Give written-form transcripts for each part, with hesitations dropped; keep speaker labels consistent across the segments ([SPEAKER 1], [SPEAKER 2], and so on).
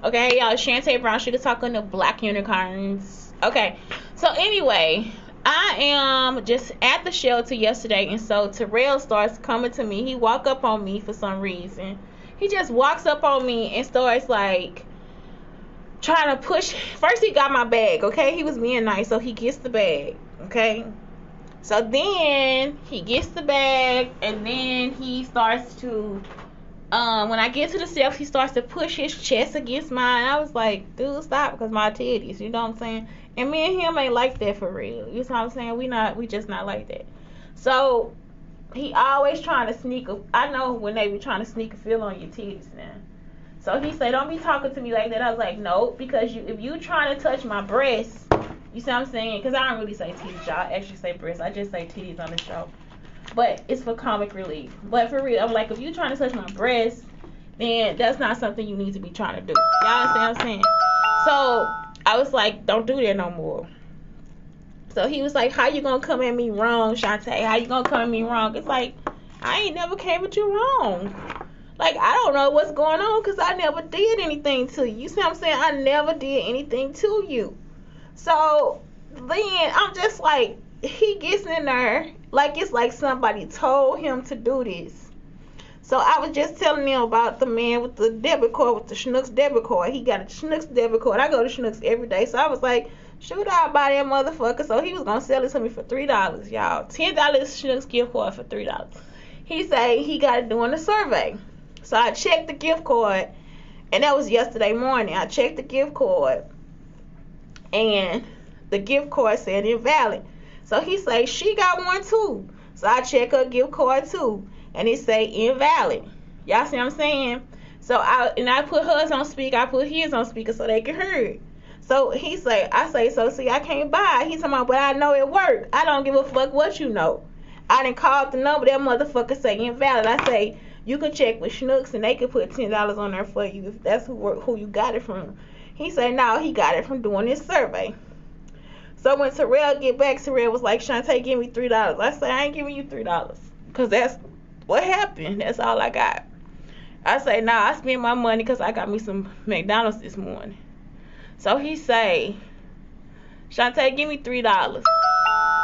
[SPEAKER 1] Okay, y'all, Shantae Brown, Sugar talking to Black Unicarns. Okay, so anyway, I am just at the shelter yesterday, and so Terrell starts coming to me. He walk up on me for some reason. He just walks up on me and starts like trying to push. First, he got my bag. Okay, he was being nice, so he gets the bag. Okay, so then he gets the bag, and then he starts to. When I get to the steps, he starts to push his chest against mine. I was like, dude, stop, because my titties, you know what I'm saying? And me and him ain't like that for real. You know what I'm saying? We just not like that. So he always trying to sneak I know when they be trying to sneak a feel on your titties now. So he said, don't be talking to me like that. I was like, no, because if you trying to touch my breasts, you see what I'm saying? Because I don't really say titties, y'all. I actually say breasts. I just say titties on the show. But it's for comic relief. But for real, I'm like, if you trying to touch my breasts, then that's not something you need to be trying to do. Y'all understand what I'm saying? So I was like, don't do that no more. So he was like, how you gonna come at me wrong, Shantae? How you gonna come at me wrong? It's like, I ain't never came at you wrong. Like, I don't know what's going on because I never did anything to you. You see what I'm saying? I never did anything to you. So then I'm just like, he gets in there like it's like somebody told him to do this. So I was just telling them about the man with the debit card, with the Schnucks debit card. He got a Schnucks debit card. I go to Schnucks every day. So I was like, shoot, I'll buy that motherfucker. So he was going to sell it to me for $3, y'all. $10 Schnucks gift card for $3. He said he got it doing a survey. So I checked the gift card, and that was yesterday morning. I checked the gift card, and the gift card said invalid. So he say she got one too. So I check her gift card too, and it say invalid. Y'all see what I'm saying? So I put hers on speaker, I put his on speaker so they can hear it. So I say, so see, I can't buy. He talking about, but I know it worked. I don't give a fuck what you know. I done called the number, that motherfucker say invalid. I say, you can check with Schnucks and they can put $10 on there for you if that's who you got it from. He said, no, he got it from doing this survey. So when Terrell get back, Terrell was like, Shantae, give me $3. I said, I ain't giving you $3. Because that's what happened. That's all I got. I say, nah, I spent my money because I got me some McDonald's this morning. So he say, Shantae, give me $3.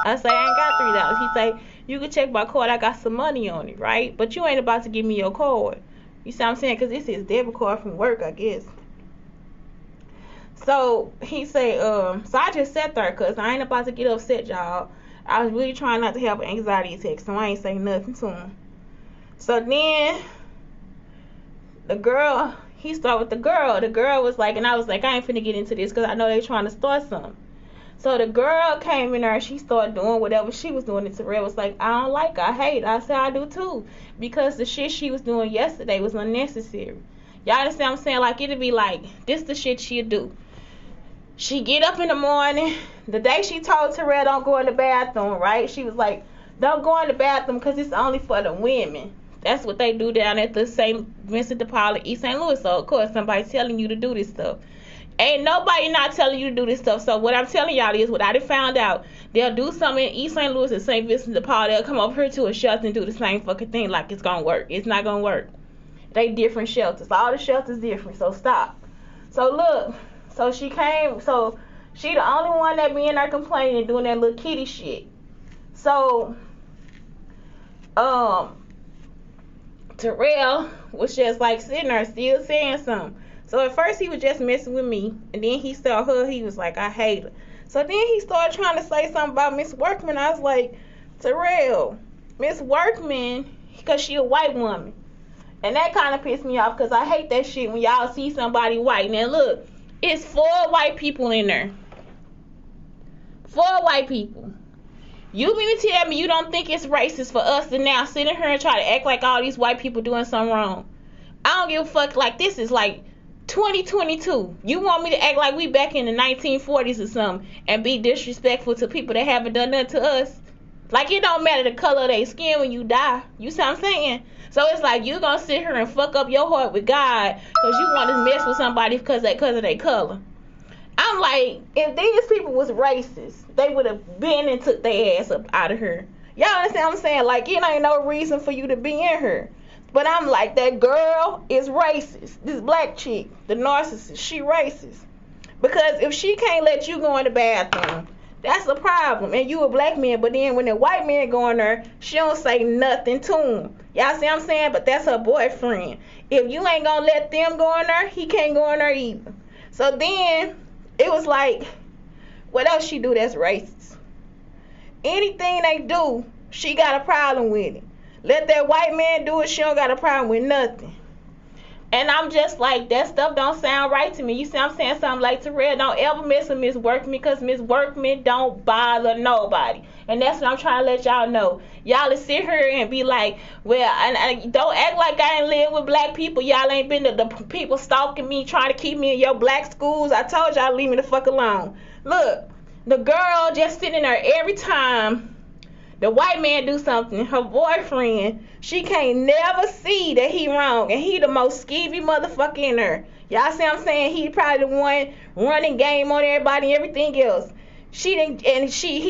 [SPEAKER 1] I say, I ain't got $3. He say, you can check my card. I got some money on it, right? But you ain't about to give me your card. You see what I'm saying? Because this is debit card from work, I guess. So he say, so I just sat there because I ain't about to get upset, y'all. I was really trying not to have an anxiety attack, so I ain't say nothing to him. So then the girl, he started with the girl. The girl was like, and I was like, I ain't finna get into this because I know they trying to start something. So the girl came in there and she started doing whatever she was doing. And Terrell was like, I don't like her. I hate her. I said, I do too. Because the shit she was doing yesterday was unnecessary. Y'all understand what I'm saying? Like, it'd be like, this the shit she'd do. She get up in the morning. The day she told Terrell don't go in the bathroom, right? She was like, don't go in the bathroom because it's only for the women. That's what they do down at the St. Vincent de Paul in East St. Louis. So, of course, somebody's telling you to do this stuff. Ain't nobody not telling you to do this stuff. So, what I'm telling y'all is what I done found out. They'll do something in East St. Louis and St. Vincent de Paul. They'll come over here to a shelter and do the same fucking thing like it's going to work. It's not going to work. They different shelters. All the shelters different. So, stop. So, look. So, she came. So, she the only one that be in there complaining and doing that little kitty shit. So, Terrell was just like sitting there still saying something. So at first he was just messing with me, and then he saw her, he was like, I hate her. So then he started trying to say something about Miss Workman. I was like, Terrell, Miss Workman, because she a white woman. And that kind of pissed me off because I hate that shit when y'all see somebody white. Now look, it's 4 white people in there. 4 white people. You mean to tell me you don't think it's racist for us to now sit in here and try to act like all these white people doing something wrong? I don't give a fuck. Like, this is like 2022. You want me to act like we back in the 1940s or something and be disrespectful to people that haven't done nothing to us? Like, it don't matter the color of their skin when you die. You see what I'm saying? So it's like you gonna sit here and fuck up your heart with God because you want to mess with somebody because of their color. I'm like, if these people was racist, they would have been and took their ass up out of here. Y'all understand what I'm saying? Like, it ain't no reason for you to be in here. But I'm like, that girl is racist. This black chick, the narcissist, she racist. Because if she can't let you go in the bathroom, that's a problem. And you a black man, but then when the white man go in there, she don't say nothing to him. Y'all see what I'm saying? But that's her boyfriend. If you ain't gonna let them go in there, he can't go in there either. So then it was like, what else she do that's racist? Anything they do, she got a problem with it. Let that white man do it, she don't got a problem with nothing. And I'm just like, that stuff don't sound right to me. You see I'm saying? Something like, Terrell, don't ever mess with Miss Workman, because Miss Workman don't bother nobody. And that's what I'm trying to let y'all know. Y'all sit here and be like, well, and don't act like I ain't live with black people. Y'all ain't been the people stalking me, trying to keep me in your black schools. I told y'all, leave me the fuck alone. Look, the girl just sitting there every time the white man do something, her boyfriend, she can't never see that he wrong. And he the most skeevy motherfucker in there. Y'all see what I'm saying? He probably the one running game on everybody and everything else. He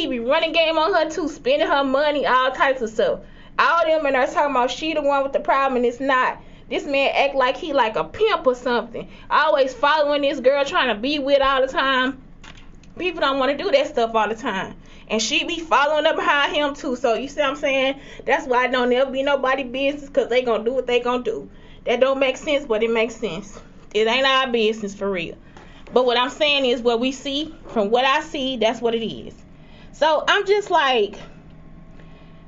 [SPEAKER 1] be running game on her too, spending her money, all types of stuff. All them in there talking about she the one with the problem, and it's not. This man act like he like a pimp or something. Always following this girl, trying to be with all the time. People don't want to do that stuff all the time. And she be following up behind him too. So you see what I'm saying? That's why it don't never be nobody business, because they gonna do what they gonna do. That don't make sense, but it makes sense. It ain't our business for real. But what I'm saying is, what we see, from what I see, that's what it is. So I'm just like,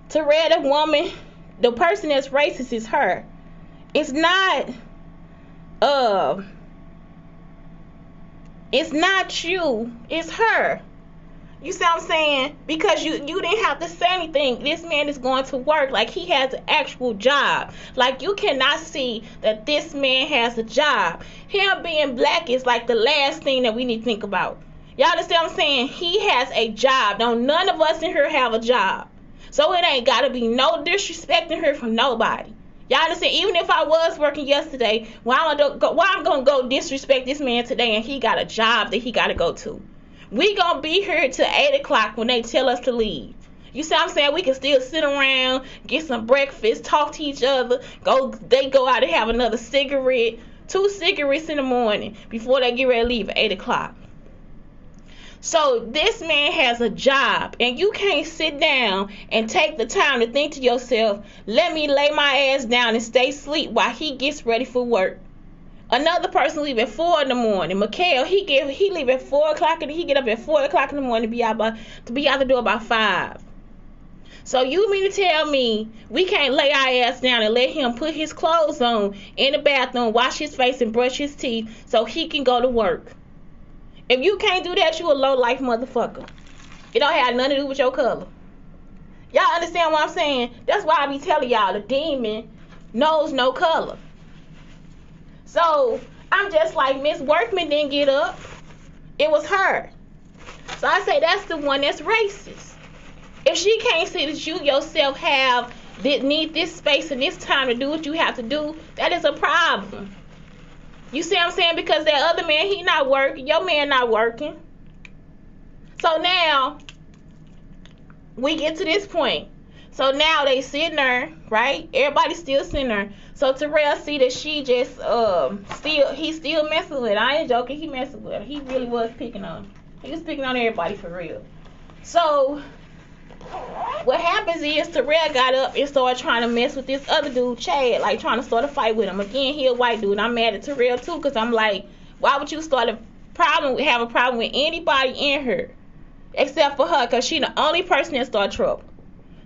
[SPEAKER 1] Terrell, the woman, the person that's racist is her. It's not you, it's her. You see what I'm saying? Because you didn't have to say anything. This man is going to work. Like, he has an actual job. Like, you cannot see that this man has a job. Him being black is like the last thing that we need to think about. Y'all understand what I'm saying? He has a job. Don't none of us in here have a job. So it ain't got to be no disrespecting her from nobody. Y'all understand? Even if I was working yesterday, why I'm going to go disrespect this man today, and he got a job that he got to go to? We gonna be here till 8 o'clock when they tell us to leave. You see what I'm saying? We can still sit around, get some breakfast, talk to each other. They go out and have another cigarette, 2 cigarettes in the morning before they get ready to leave at 8 o'clock. So this man has a job, and you can't sit down and take the time to think to yourself, let me lay my ass down and stay asleep while he gets ready for work. Another person leave at 4 in the morning. Mikhail, he leave at 4 o'clock, and he get up at 4 o'clock in the morning to be out the door about 5. So you mean to tell me we can't lay our ass down and let him put his clothes on in the bathroom, wash his face, and brush his teeth so he can go to work? If you can't do that, you a low-life motherfucker. It don't have nothing to do with your color. Y'all understand what I'm saying? That's why I be telling y'all, the demon knows no color. So I'm just like, Miss Workman didn't get up. It was her. So I say that's the one that's racist. If she can't see that you yourself need this space and this time to do what you have to do, that is a problem. You see what I'm saying? Because that other man, he not working. Your man not working. So now we get to this point. So now they sitting there, right? Everybody's still sitting there. So Terrell see that she just he's still messing with her. I ain't joking, he messing with her. He really was picking on her. He was picking on everybody for real. So what happens is Terrell got up and started trying to mess with this other dude, Chad, like trying to start a fight with him. Again, he a white dude. I'm mad at Terrell too, because I'm like, why would you have a problem with anybody in here except for her? Because she the only person that started trouble.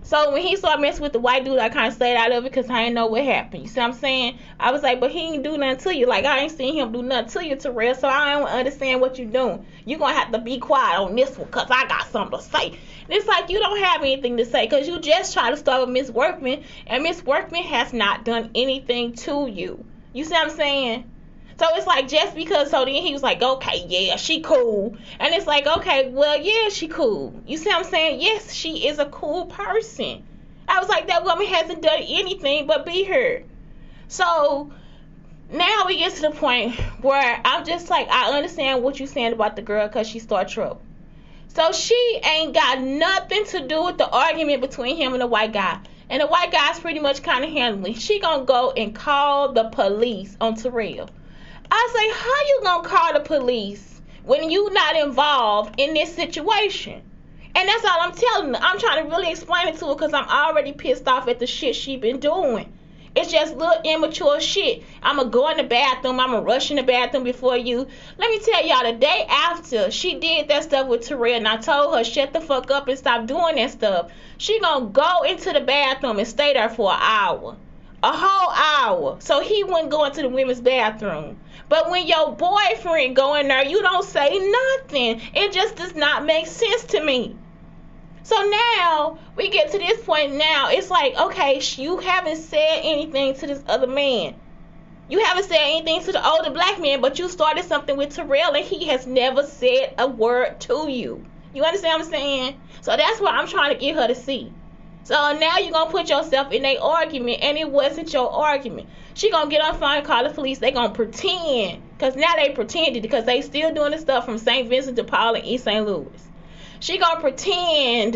[SPEAKER 1] So when he started messing with the white dude, I kind of stayed out of it because I didn't know what happened. You see what I'm saying? I was like, but he ain't do nothing to you. Like, I ain't seen him do nothing to you, Terrell, so I don't understand what you're doing. You're going to have to be quiet on this one because I got something to say. And it's like, you don't have anything to say because you just tried to start with Miss Workman, and Miss Workman has not done anything to you. You see what I'm saying? So it's like, just because, so then he was like, okay, yeah, she cool. And it's like, okay, well, yeah, she cool. You see what I'm saying? Yes, she is a cool person. I was like, that woman hasn't done anything but be her. So now we get to the point where I'm just like, I understand what you're saying about the girl because she started trouble. So she ain't got nothing to do with the argument between him and the white guy. And the white guy's pretty much kind of handling. She gonna go and call the police on Terrell. I say, how you gonna call the police when you not involved in this situation? And that's all I'm telling her. I'm trying to really explain it to her because I'm already pissed off at the shit she been doing. It's just little immature shit. I'ma go in the bathroom. I'ma rush in the bathroom before you. Let me tell y'all, the day after she did that stuff with Terrell, and I told her, shut the fuck up and stop doing that stuff, she gonna go into the bathroom and stay there for an hour. A whole hour. So he wouldn't go into the women's bathroom. But when your boyfriend go in there, you don't say nothing. It just does not make sense to me. So now we get to this point now. It's like, okay, you haven't said anything to this other man. You haven't said anything to the older black man, but you started something with Terrell and he has never said a word to you. You understand what I'm saying? So that's what I'm trying to get her to see. So now you're going to put yourself in an argument and it wasn't your argument. She going to get on the phone and call the police. They going to pretend. Because now they pretended because they still doing the stuff from St. Vincent de Paul and East St. Louis. She gonna pretend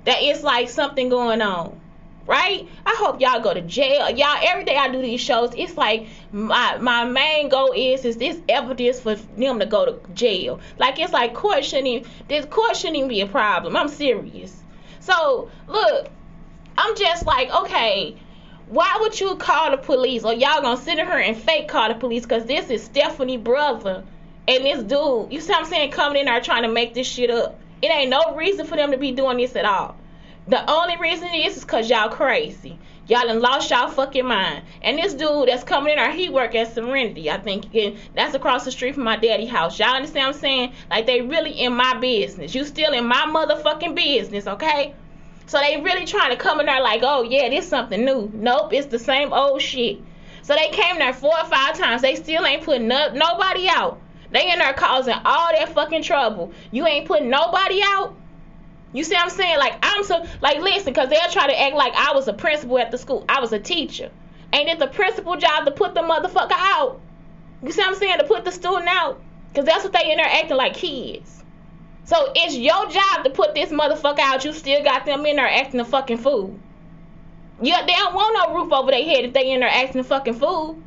[SPEAKER 1] that it's like something going on, right? I hope y'all go to jail. Y'all, every day I do these shows, it's like my main goal is this evidence for them to go to jail. Like, it's like court shouldn't even be a problem. I'm serious. So look, I'm just like, okay, why would you call the police? Or y'all gonna sit in here and fake call the police? Because this is Stephanie's brother and this dude, you see what I'm saying, coming in there trying to make this shit up. It ain't no reason for them to be doing this at all. The only reason is because y'all crazy. Y'all done lost y'all fucking mind. And this dude that's coming in there, he work at Serenity, I think. And that's across the street from my daddy's house. Y'all understand what I'm saying? Like, they really in my business. You still in my motherfucking business, okay? So they really trying to come in there like, oh, yeah, this something new. Nope, it's the same old shit. So they came there 4 or 5 times. They still ain't putting nobody out. They in there causing all that fucking trouble. You ain't putting nobody out. You see what I'm saying? Like, listen, because they'll try to act like I was a principal at the school. I was a teacher. Ain't it the principal job to put the motherfucker out? You see what I'm saying? To put the student out. Because that's what they in there acting like kids. So it's your job to put this motherfucker out. You still got them in there acting a fucking fool. Yeah, they don't want no roof over their head if they in there acting a fucking fool.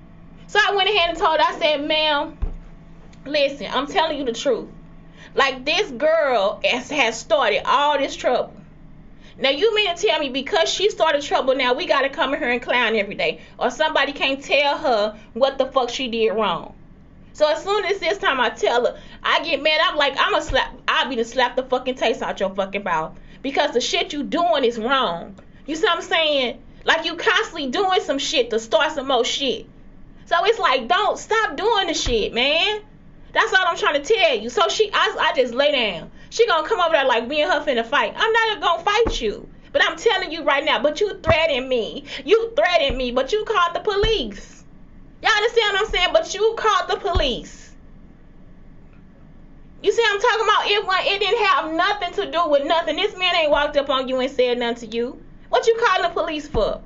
[SPEAKER 1] So I went ahead and told her, I said, ma'am, listen, I'm telling you the truth. Like, this girl has started all this trouble. Now, you mean to tell me because she started trouble, now we got to come in here and clown every day? Or somebody can't tell her what the fuck she did wrong? So as soon as this time I tell her, I get mad. I'm like, I'll be to slap the fucking taste out your fucking mouth. Because the shit you doing is wrong. You see what I'm saying? Like, you constantly doing some shit to start some more shit. So it's like, don't stop doing the shit, man. That's all I'm trying to tell you. So I just lay down. She gonna come over there like me and her finna fight. I'm not gonna fight you. But I'm telling you right now, but you threatened me. But you called the police. Y'all understand what I'm saying? But you called the police. You see what I'm talking about? It didn't have nothing to do with nothing. This man ain't walked up on you and said nothing to you. What you calling the police for?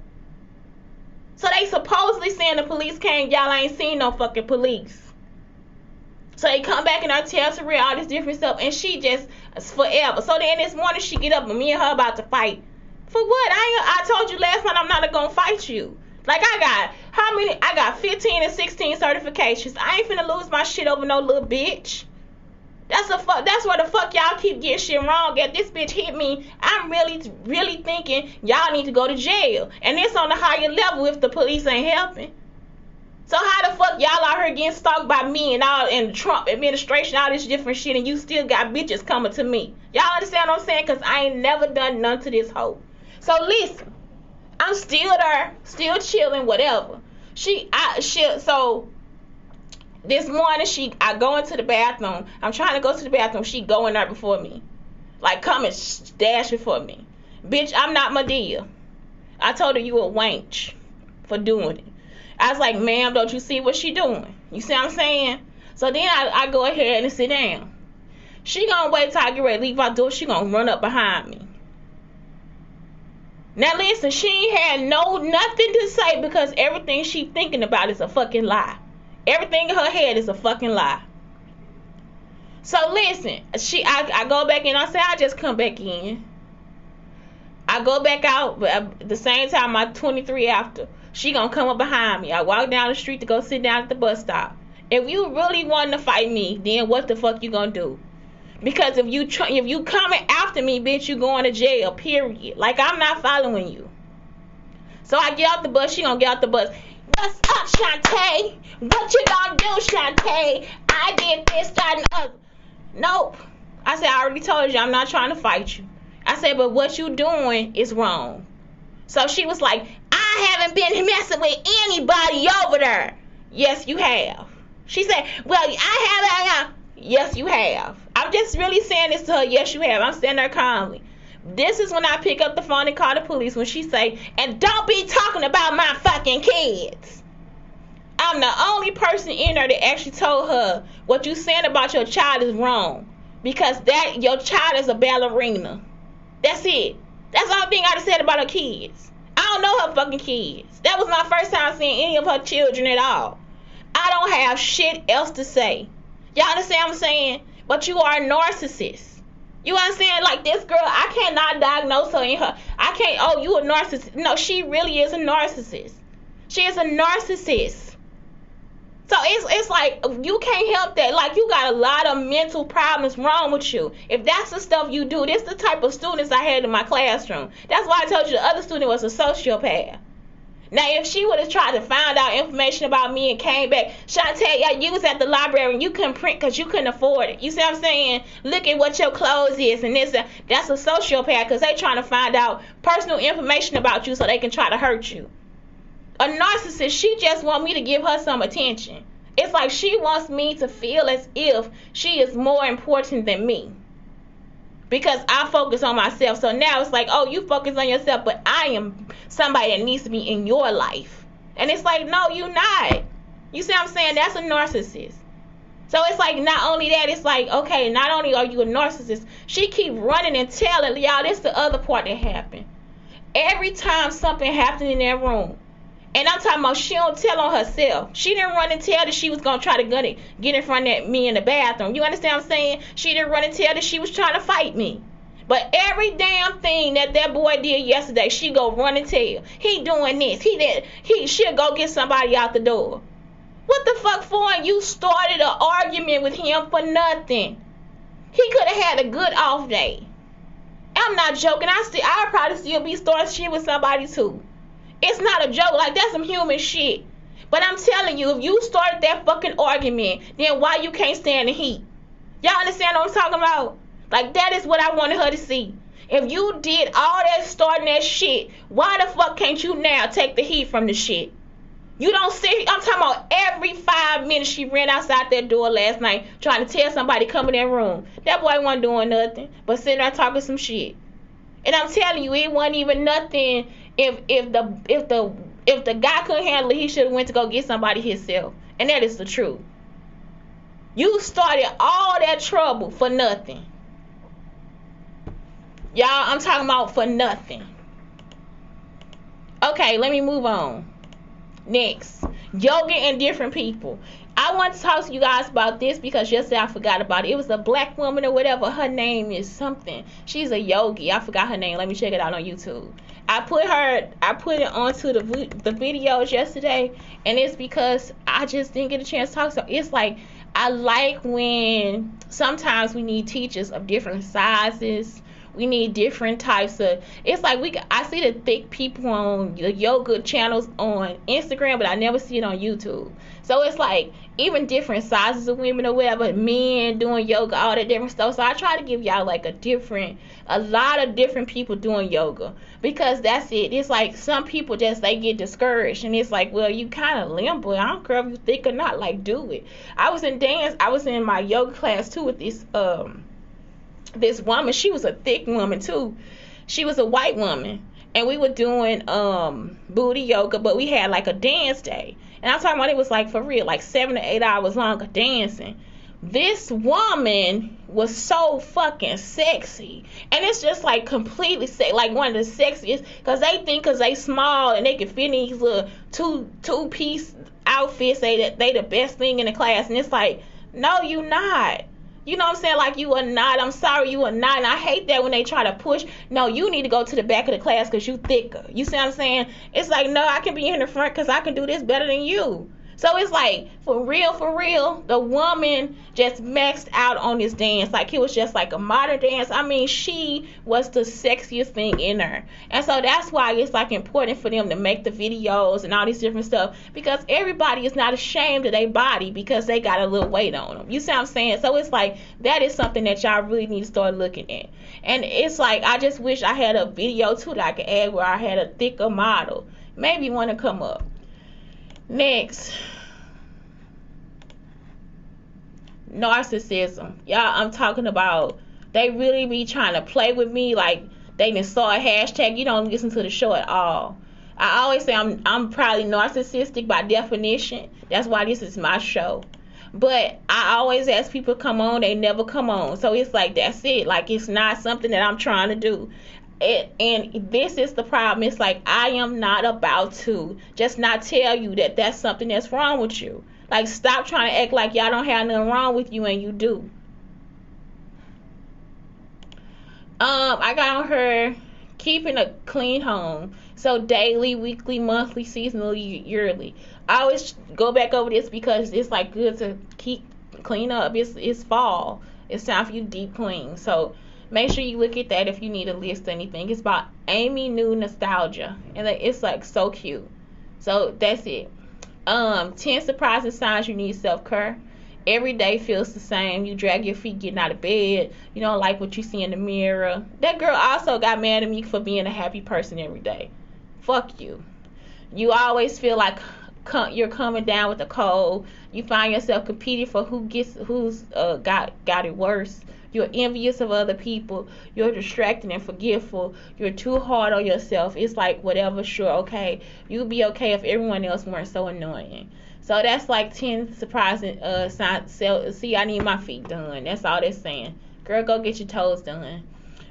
[SPEAKER 1] So they supposedly saying the police came. Y'all ain't seen no fucking police. So they come back and I tell Terrell all this different stuff, and she just forever. So then this morning she get up and me and her about to fight. For what? I told you last night I'm not gonna fight you. Like, I got how many? I got 15 and 16 certifications. I ain't finna lose my shit over no little bitch. That's where the fuck y'all keep getting shit wrong at. This bitch hit me. I'm really thinking y'all need to go to jail. And it's on a higher level if the police ain't helping. So how the fuck y'all out here getting stalked by me and the Trump administration, all this different shit, and you still got bitches coming to me? Y'all understand what I'm saying? Because I ain't never done none to this hoe. So listen, I'm still there, still chilling, whatever. So this morning I go into the bathroom. I'm trying to go to the bathroom. She go in there before me. Like, come and dash before me. Bitch, I'm not Madea. I told her you a wench for doing it. I was like, ma'am, don't you see what she doing? You see what I'm saying? So then I go ahead and sit down. She gonna wait till I get ready to leave out the door. She gonna run up behind me. Now listen, she ain't had nothing to say because everything she thinking about is a fucking lie. Everything in her head is a fucking lie. So listen, I go back in. I say, I just come back in. I go back out, but at the same time, my 23 after, she gonna come up behind me. I walk down the street to go sit down at the bus stop. If you really want to fight me, then what the fuck you gonna do? Because if you coming after me, bitch, you going to jail, period. Like, I'm not following you. So I get out the bus, she gonna get out the bus. What's up, Shantae? What you gonna do, Shantae? I did this, that, and other. Nope. I said, I already told you, I'm not trying to fight you. I said, but what you doing is wrong. So she was like, I haven't been messing with anybody over there. Yes, you have. She said, well, I haven't. Yes, you have. I'm just really saying this to her. Yes, you have. I'm standing there calmly. This is when I pick up the phone and call the police when she say, and don't be talking about my fucking kids. I'm the only person in there that actually told her what you saying about your child is wrong. Because that your child is a ballerina. That's it. That's the only thing I said about her kids. I don't know her fucking kids. That was my first time seeing any of her children at all. I don't have shit else to say. Y'all understand what I'm saying? But you are a narcissist. You understand? Like, this girl, I cannot diagnose her in her. I can't, oh, you a narcissist. No, she really is a narcissist. She is a narcissist. So it's like, you can't help that. Like, you got a lot of mental problems wrong with you. If that's the stuff you do, this is the type of students I had in my classroom. That's why I told you the other student was a sociopath. Now, if she would have tried to find out information about me and came back, Shantae, you was at the library and you couldn't print because you couldn't afford it. You see what I'm saying? Look at what your clothes is and this. That's a sociopath because they trying to find out personal information about you so they can try to hurt you. A narcissist, she just want me to give her some attention. It's like she wants me to feel as if she is more important than me. Because I focus on myself. So now it's like, oh, you focus on yourself, but I am somebody that needs to be in your life. And it's like, no, you're not. You see what I'm saying? That's a narcissist. So it's like, not only that, it's like, okay, not only are you a narcissist, she keep running and telling. Y'all, this is the other part that happened. Every time something happened in that room, and I'm talking about she don't tell on herself. She didn't run and tell that she was going to try to get in front of me in the bathroom. You understand what I'm saying? She didn't run and tell that she was trying to fight me. But every damn thing that boy did yesterday, she go run and tell. He doing this. She'll go get somebody out the door. What the fuck for? And you started an argument with him for nothing. He could have had a good off day. I'm not joking. I'll probably still be starting shit with somebody too. It's not a joke. Like, that's some human shit. But I'm telling you, if you started that fucking argument, then why you can't stand the heat? Y'all understand what I'm talking about? Like, that is what I wanted her to see. If you did all that starting that shit, why the fuck can't you now take the heat from the shit? You don't see, I'm talking about every 5 minutes she ran outside that door last night trying to tell somebody come in that room. That boy wasn't doing nothing but sitting there talking some shit. And I'm telling you, it wasn't even nothing. If the guy couldn't handle it, he should have went to go get somebody himself. And that is the truth. You started all that trouble for nothing. Y'all, I'm talking about for nothing. Okay, let me move on. Next, yoga and different people. I want to talk to you guys about this because yesterday I forgot about it. It was a black woman or whatever. Her name is something. She's a yogi. I forgot her name. Let me check it out on YouTube. I put it onto the videos yesterday, and it's because I just didn't get a chance to talk. So it's like, I like when sometimes we need teachers of different sizes. We need different types of, it's like I see the thick people on the yoga channels on Instagram, but I never see it on YouTube. So it's like even different sizes of women or whatever, men doing yoga, all that different stuff. So I try to give y'all like a lot of different people doing yoga, because that's it. It's like some people just, they get discouraged, and it's like, well, you kind of limber. I don't care if you thick or not, like, do it. I was in my yoga class too with this woman. She was a thick woman too. She was a white woman, and we were doing booty yoga, but we had like a dance day, and I'm talking about, it was like for real, like 7 to 8 hours long of dancing. This woman was so fucking sexy, and it's just like completely like one of the sexiest, because they think because they small and they can fit in these little two-piece outfits, they the best thing in the class, and it's like, no, you not. You know what I'm saying? Like, you are not. I'm sorry, you are not. And I hate that when they try to push. No, you need to go to the back of the class because you thicker. You see what I'm saying? It's like, no, I can be in the front because I can do this better than you. So it's like, for real, the woman just maxed out on this dance. Like, it was just like a modern dance. I mean, she was the sexiest thing in her. And so that's why it's like important for them to make the videos and all these different stuff. Because everybody is not ashamed of their body because they got a little weight on them. You see what I'm saying? So it's like, that is something that y'all really need to start looking at. And it's like, I just wish I had a video too that I could add where I had a thicker model. Maybe want to come up. Next, narcissism. Y'all, I'm talking about, they really be trying to play with me like they done saw a hashtag. You don't listen to the show at all. I always say I'm probably narcissistic by definition. That's why this is my show. But I always ask people to come on, they never come on. So it's like, that's it. Like, it's not something that I'm trying to do. And this is the problem. It's like, I am not about to just not tell you that that's something that's wrong with you. Like, stop trying to act like y'all don't have nothing wrong with you and you do. I got on her keeping a clean home. So daily, weekly, monthly, seasonally, yearly. I always go back over this because it's like good to keep clean up. It's fall. It's time for you to deep clean. So make sure you look at that if you need a list or anything. It's about Amy New Nostalgia. And it's like so cute. So that's it. 10 surprising signs you need self-care. Every day feels the same. You drag your feet getting out of bed. You don't like what you see in the mirror. That girl also got mad at me for being a happy person every day. Fuck you. You always feel like you're coming down with a cold. You find yourself competing for who's got it worse. You're envious of other people. You're distracted and forgetful. You're too hard on yourself. It's like, whatever, sure, okay. You'd be okay if everyone else weren't so annoying. So that's like 10 surprising signs. See, I need my feet done. That's all they're saying. Girl, go get your toes done.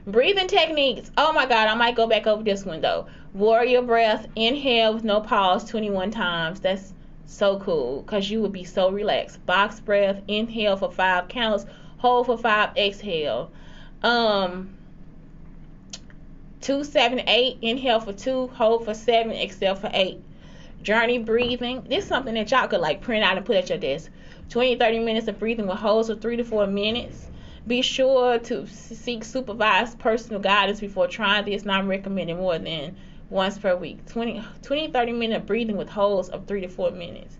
[SPEAKER 1] Breathing techniques. Oh my God, I might go back over this one though. Warrior breath. Inhale with no pause 21 times. That's so cool because you would be so relaxed. Box breath. Inhale for 5 counts. Hold for 5, exhale. 2, 7, 8. Inhale for 2, hold for 7, exhale for 8. Journey breathing. This is something that y'all could like print out and put at your desk. 20-30 minutes of breathing with holds for 3 to 4 minutes. Be sure to seek supervised personal guidance before trying this. Not recommended more than once per week. 20-30 minute breathing with holds of 3 to 4 minutes.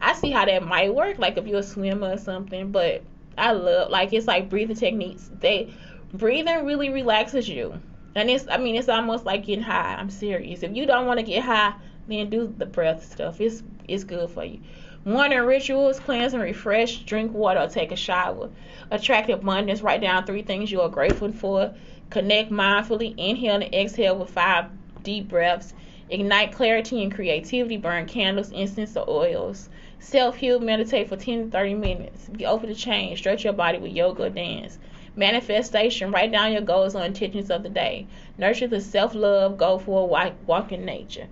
[SPEAKER 1] I see how that might work, like if you're a swimmer or something, but I love, like, it's like breathing techniques. Breathing really relaxes you. And it's almost like getting high. I'm serious. If you don't want to get high, then do the breath stuff. It's good for you. Morning rituals: cleanse and refresh, drink water or take a shower. Attract abundance: write down 3 things you are grateful for. Connect mindfully: inhale and exhale with 5 deep breaths. Ignite clarity and creativity: burn candles, incense or oils. Self-heal: meditate for 10 to 30 minutes. Be open to change. Stretch your body with yoga or dance. Manifestation: write down your goals or intentions of the day. Nurture the self-love: go for a walk in nature.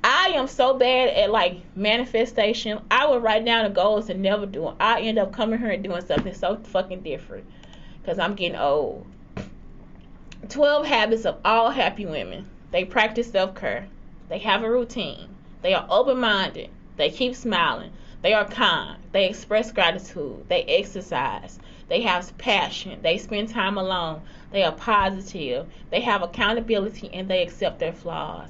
[SPEAKER 1] I am so bad at like manifestation. I would write down the goals and never do them. I end up coming here and doing something so fucking different because I'm getting old. 12 habits of all happy women. They practice self-care. They have a routine. They are open-minded. They keep smiling. They are kind. They express gratitude. They exercise. They have passion. They spend time alone. They are positive. They have accountability and they accept their flaws.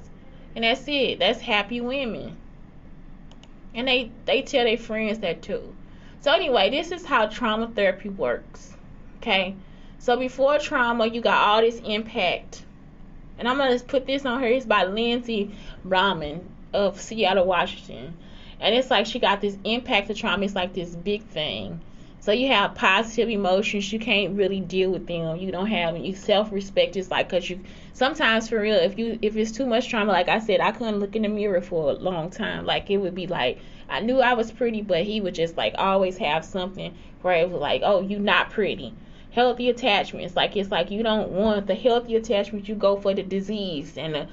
[SPEAKER 1] And that's it. That's happy women. And they tell their friends that too. So anyway, this is how trauma therapy works. Okay? So before trauma, you got all this impact. And I'm going to put this on here. It's by Lindsay Brahman of Seattle, Washington. And it's like she got this impact of trauma. It's like this big thing. So you have positive emotions. You can't really deal with them. You don't have any self-respect. It's like, because you sometimes, for real, if it's too much trauma, like I said, I couldn't look in the mirror for a long time. Like, it would be like, I knew I was pretty, but he would just like always have something where it was like, oh, you not pretty. Healthy attachments. Like, it's like you don't want the healthy attachments. You go for the disease and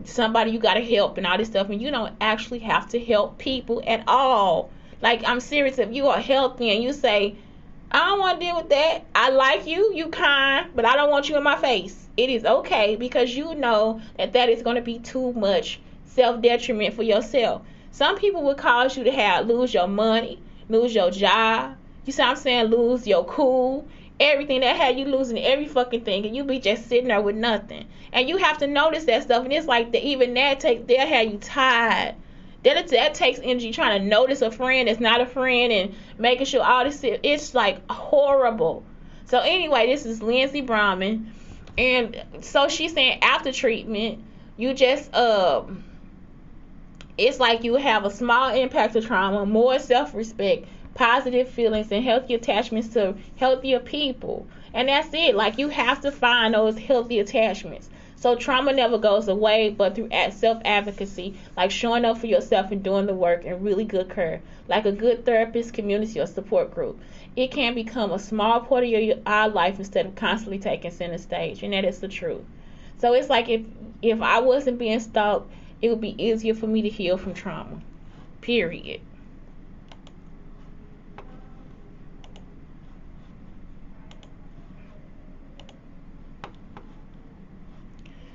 [SPEAKER 1] somebody you got to help and all this stuff. And you don't actually have to help people at all. Like, I'm serious. If you are healthy and you say, I don't want to deal with that. I like you, you kind, but I don't want you in my face. It is okay because you know that that is going to be too much self-detriment for yourself. Some people would cause you to lose your money, lose your job. You see what I'm saying? Lose your cool. Everything that had you losing every fucking thing, and you be just sitting there with nothing. And you have to notice that stuff, and it's like even they'll have you tired. That takes energy trying to notice a friend that's not a friend and making sure all this shit. It's like horrible. So anyway, this is Lindsey Brahman, and so she's saying after treatment, you just it's like you have a small impact of trauma, more self-respect, positive feelings, and healthy attachments to healthier people. And that's it. Like you have to find those healthy attachments. So trauma never goes away, but through self-advocacy, like showing up for yourself and doing the work and really good care, like a good therapist, community, or support group, it can become a small part of our life instead of constantly taking center stage, and that is the truth. So it's like if I wasn't being stalked, it would be easier for me to heal from trauma. Period.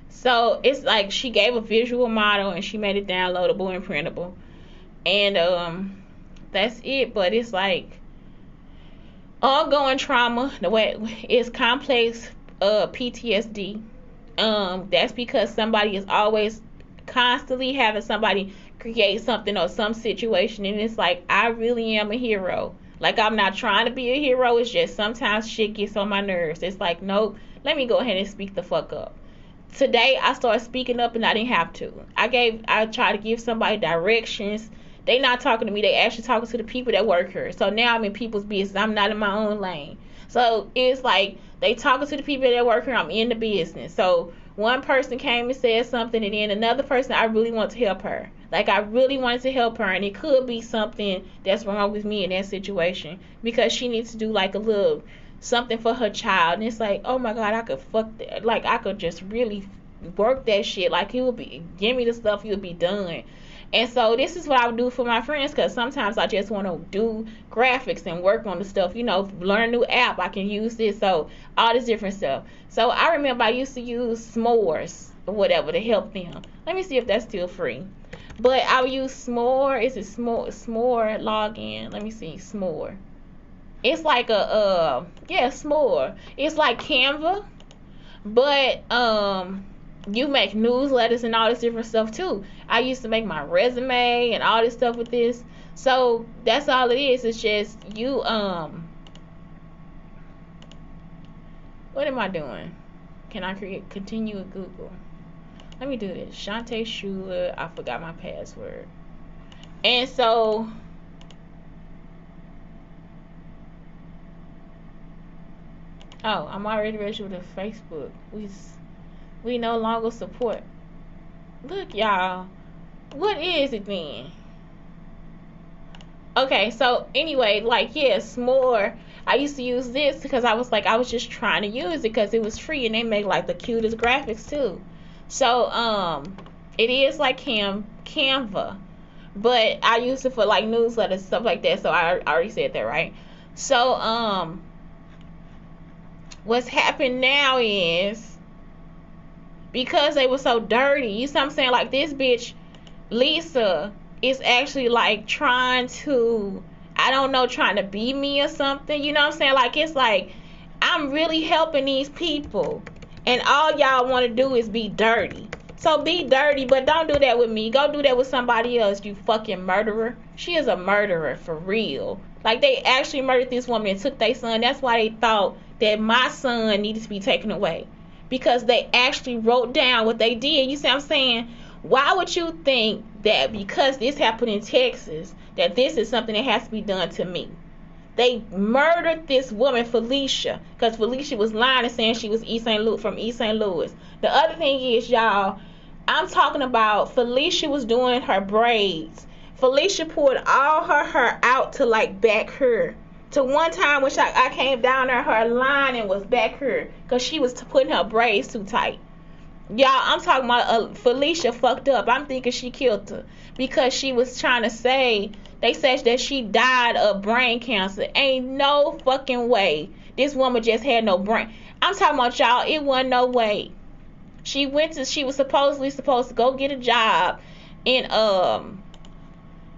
[SPEAKER 1] So it's like she gave a visual model and she made it downloadable and printable. And that's it. But it's like ongoing trauma, the way it's complex PTSD. That's because somebody is always constantly having somebody create something or some situation, and it's like I really am a hero. Like I'm not trying to be a hero, it's just sometimes shit gets on my nerves. It's like, nope, let me go ahead and speak the fuck up. Today I started speaking up and I didn't have to. I tried to give somebody directions. They not talking to me, they actually talking to the people that work here. So now I'm in people's business. I'm not in my own lane. So it's like they talking to the people that work here, I'm in the business. So one person came and said something, and then another person, I really want to help her. Like I really wanted to help her, and it could be something that's wrong with me in that situation because she needs to do like a little something for her child, and it's like, oh my god, I could fuck that. Like I could just really work that shit. Like it would be, give me the stuff, you'll be done. And so this is what I would do for my friends, because sometimes I just want to do graphics and work on the stuff, learn a new app, I can use this, so all this different stuff. So I remember I used to use s'mores or whatever to help them. Let me see if that's still free. But I would use s'more. Is it s'more login? Let me see, s'more. It's like s'more. It's like Canva, but you make newsletters and all this different stuff too. I used to make my resume and all this stuff with this. So that's all it is. It's just you what am I doing? Can I continue with Google? Let me do this. Shante Schuler. I forgot my password. And so I'm already registered with Facebook. We no longer support. Look, y'all. What is it then? Okay, so anyway, s'more. I used to use this because I was just trying to use it because it was free and they make like the cutest graphics too. So it is like Canva, but I used it for like newsletters, stuff like that. So I already said that, right? So what's happened now is, because they were so dirty, you see what I'm saying? Like this bitch, Lisa, is actually like trying to, trying to be me or something. You know what I'm saying? Like it's like, I'm really helping these people, and all y'all want to do is be dirty. So be dirty, but don't do that with me. Go do that with somebody else, you fucking murderer. She is a murderer for real. Like they actually murdered this woman and took their son. That's why they thought that my son needed to be taken away. Because they actually wrote down what they did. You see what I'm saying? Why would you think that because this happened in Texas, that this is something that has to be done to me? They murdered this woman, Felicia, because Felicia was lying and saying she was from East St. Louis. The other thing is, y'all, I'm talking about Felicia was doing her braids. Felicia pulled all her hair out to like back here. To one time when I came down there, her line and was back here because she was putting her braids too tight. Y'all, I'm talking about Felicia fucked up. I'm thinking she killed her because she was trying to say, they said that she died of brain cancer. Ain't no fucking way this woman just had no brain. I'm talking about, y'all, it wasn't no way. She was supposedly supposed to go get a job in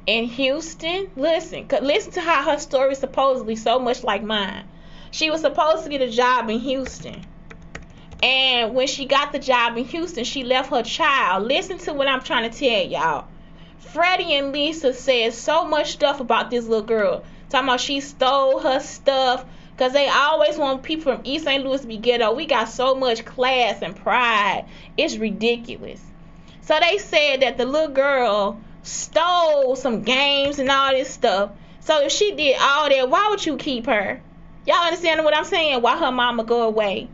[SPEAKER 1] Houston. Listen to how her story is supposedly so much like mine. She was supposed to get a job in Houston. And when she got the job in Houston, she left her child. Listen to what I'm trying to tell y'all. Freddie and Lisa said so much stuff about this little girl. Talking about she stole her stuff. Because they always want people from East St. Louis to be ghetto. We got so much class and pride. It's ridiculous. So they said that the little girl stole some games and all this stuff. So if she did all that, why would you keep her? Y'all understand what I'm saying? Why her mama go away?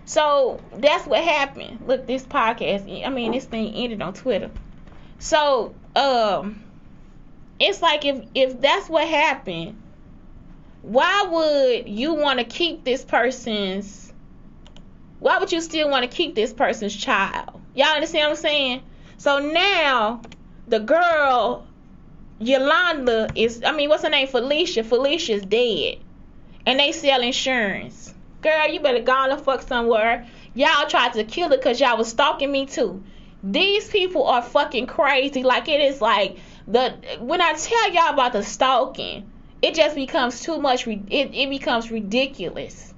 [SPEAKER 1] So that's what happened. Look, this thing ended on Twitter. So it's like if that's what happened, why would you want to keep this person's? Why would you still want to keep this person's child? Y'all understand what I'm saying? So now the girl Yolanda what's her name? Felicia. Felicia's dead, and they sell insurance. Girl, you better go on and fuck somewhere. Y'all tried to kill her because y'all was stalking me too. These people are fucking crazy. Like, it is like when I tell y'all about the stalking, it just becomes too much. It becomes ridiculous.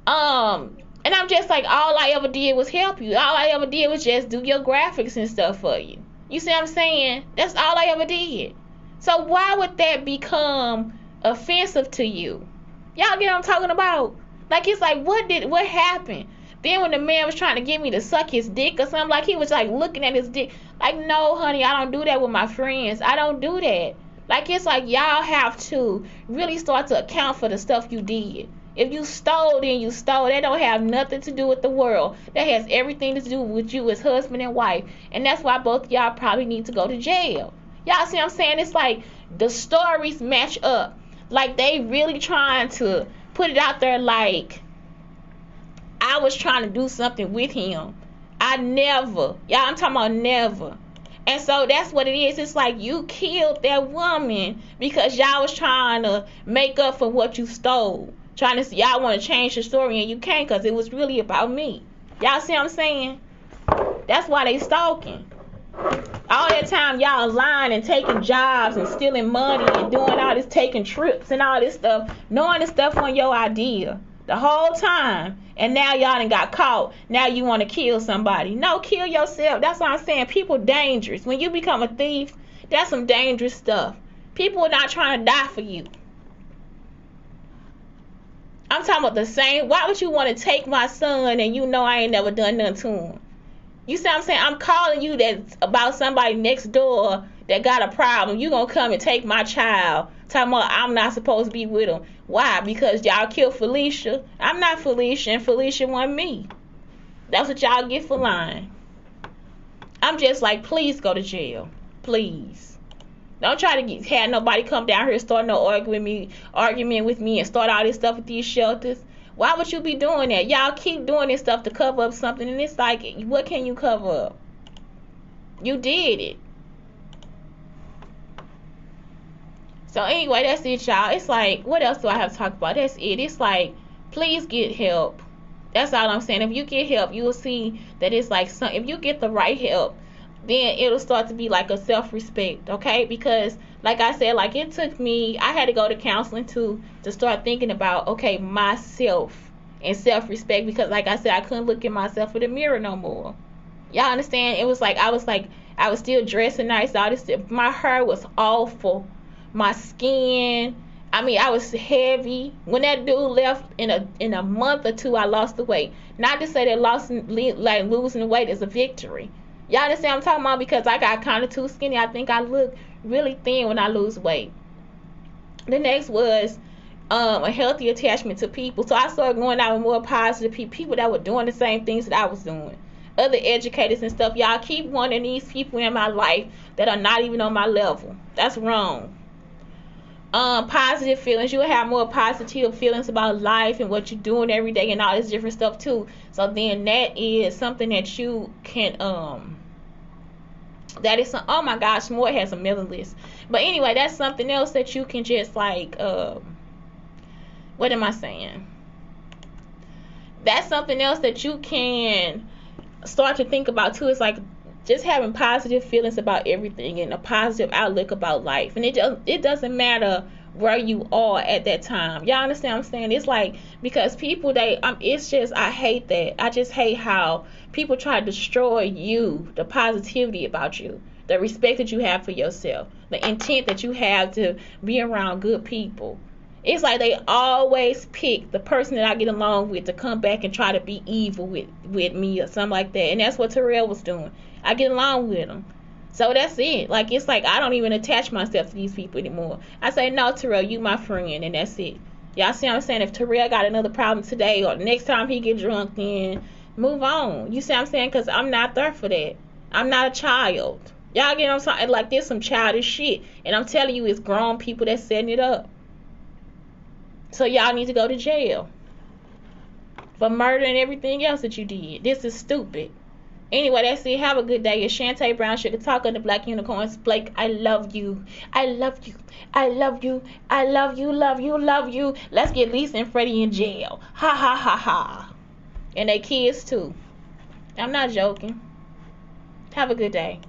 [SPEAKER 1] And I'm just like, all I ever did was help you. All I ever did was just do your graphics and stuff for you. You see what I'm saying? That's all I ever did. So why would that become offensive to you? Y'all get what I'm talking about? Like, it's like, what happened? Then when the man was trying to get me to suck his dick or something, like, he was like looking at his dick. Like, no, honey, I don't do that with my friends. I don't do that. Like, it's like, y'all have to really start to account for the stuff you did. If you stole, then you stole. That don't have nothing to do with the world. That has everything to do with you as husband and wife. And that's why both y'all probably need to go to jail. Y'all see what I'm saying? It's like the stories match up. Like, they really trying to put it out there like I was trying to do something with him. I never. Y'all, I'm talking about never. And so that's what it is. It's like you killed that woman because y'all was trying to make up for what you stole. Trying to see, y'all want to change the story and you can't because it was really about me. Y'all see what I'm saying? That's why they stalking. All that time y'all lying and taking jobs and stealing money and doing all this, taking trips and all this stuff, knowing the stuff on your idea the whole time, and now y'all done got caught. Now you want to kill somebody. No, kill yourself. That's what I'm saying. People dangerous. When you become a thief, that's some dangerous stuff. People are not trying to die for you. I'm talking about the same. Why would you want to take my son and you know I ain't never done nothing to him? You see what I'm saying? I'm calling you that's about somebody next door that got a problem. You gonna come and take my child. Talking about I'm not supposed to be with him. Why? Because y'all killed Felicia. I'm not Felicia, and Felicia wasn't me. That's what y'all get for lying. I'm just like, please go to jail. Please. Don't try to have nobody come down here and start no argument with me and start all this stuff with these shelters. Why would you be doing that? Y'all keep doing this stuff to cover up something, and it's like, what can you cover up? You did it. So anyway, that's it, y'all. It's like, what else do I have to talk about? That's it. It's like, please get help. That's all I'm saying. If you get help, you will see that it's like, if you get the right help, then it'll start to be like a self-respect, okay? Because, like I said, like, it took me, I had to go to counseling too to start thinking about, okay, myself and self-respect, because, like I said, I couldn't look at myself in the mirror no more. Y'all understand? It was like, I was still dressing nice, all this stuff. My hair was awful. My skin, I was heavy. When that dude left, in a month or two, I lost the weight. Not to say that losing weight is a victory. Y'all understand what I'm talking about? Because I got kind of too skinny. I think I look really thin when I lose weight. The next was a healthy attachment to people. So I started going out with more positive people that were doing the same things that I was doing. Other educators and stuff. Y'all keep wanting these people in my life that are not even on my level. That's wrong. positive feelings. You'll have more positive feelings about life and what you're doing every day and all this different stuff too. So then that is something that you can that is some, oh my gosh, more has a mailing list. But anyway, that's something else that you can just like what am I saying? That's something else that you can start to think about too. It's like just having positive feelings about everything and a positive outlook about life. And it doesn't matter where you are at that time. Y'all understand what I'm saying? It's like, because people, it's just, I hate that. I just hate how people try to destroy you, the positivity about you, the respect that you have for yourself, the intent that you have to be around good people. It's like they always pick the person that I get along with to come back and try to be evil with me or something like that. And that's what Terrell was doing. I get along with him. So that's it. Like, it's like I don't even attach myself to these people anymore. I say, no, Terrell, you my friend, and that's it. Y'all see what I'm saying? If Terrell got another problem today or next time he get drunk, then move on. You see what I'm saying? Because I'm not there for that. I'm not a child. Y'all get what I'm saying? Like, this some childish shit. And I'm telling you, it's grown people that's setting it up. So y'all need to go to jail for murder and everything else that you did. This is stupid. Anyway, that's it. Have a good day. It's Shante Brown Sugar Talk on the Black Unicorns. Blake, I love you. I love you. I love you. I love you. Love you. Love you. Let's get Lisa and Freddie in jail. Ha ha ha ha. And they kids too. I'm not joking. Have a good day.